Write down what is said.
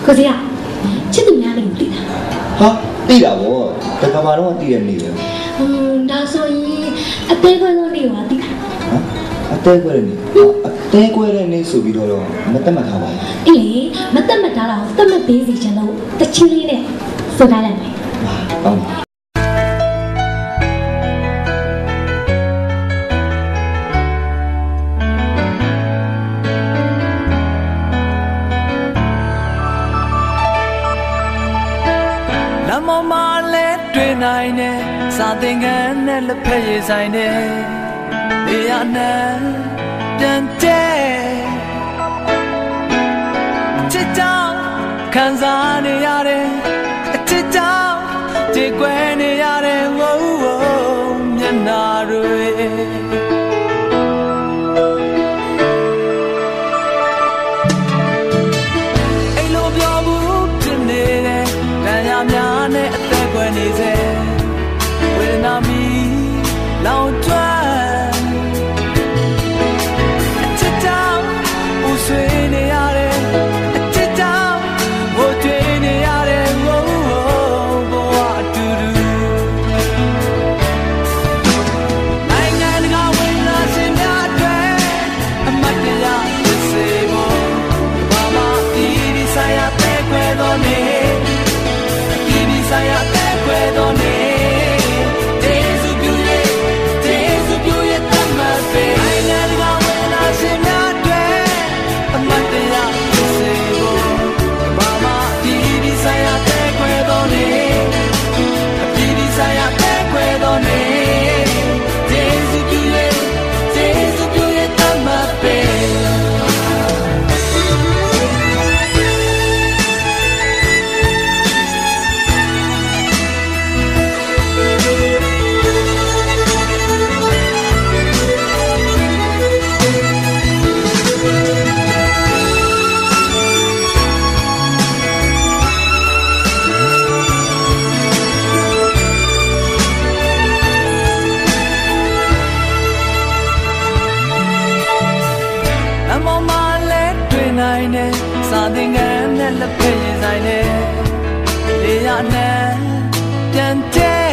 可是呀，这都哪里有的？哈，对了我，这干嘛让我对人呢？他所以啊，这个都你话的。တဲခွဲတယ်နေတဲခွဲတဲ့နေဆိုပြီးတော့မတက်မှတ်ထားပါဘူးအေးမတက်မှတ်ထားတာကိုတက်မှတ်ပေးစီချင်လို့တချီလေးနဲ့ဆိုထားလိုက်မယ်ကောင်းပါလမ်းပေါ်မှာလဲတွေ့နိုင်တဲ့စာသင်ခန်းနဲ့လက်ဖက်ရည်ဆိုင်တဲ့နေရာနဲ့ပြန်တဲ့အချစ်ကြောင့်ခံစားနေရတယ်အချစ်ကြောင့်ကြေကွဲနေရတယ်ဝိုးဝိုးမျက်နှာတွေအိမ်လိုပြောဘူးဖြစ်နေတယ်တန်ရာများနဲ့အသက်ကွယ်နေစေဝေဒနာမီလောင်ကျွမ်းဆွေးနေရတယ်အချစ်ကြောင့်ဟိုတွေ့နေရတယ်ဝိုးဝိုးဘဝအတူတူနိုင်ငံတကာဝင်လာရှင်များအတွက်အမတ်တရားဖြစ်စေဖို့ဘာမှဒီဆိုင်ရတဲ့ခွဲတော်နေဒီဆိုင်ရတဲ့ခွဲတော်နေဒေစုပြည့်ရဲ့တမတ်ပဲနိုင်ငံတကာဝင်လာရှင်များအမတ်တရားဖြစ်စေဖို့ဘာမှဒီဆိုင်ရတဲ့ခွဲတော်နေဒီဆိုင်ရတဲ့ခွဲတော်နေကျေးဇူးပြုရဲ့တမတ်ပဲစာသင်ခန်းနဲ့လက်ဖက်ရည်ဆိုင်နဲ့လေယာဉ်နဲ့ပြန်တဲ့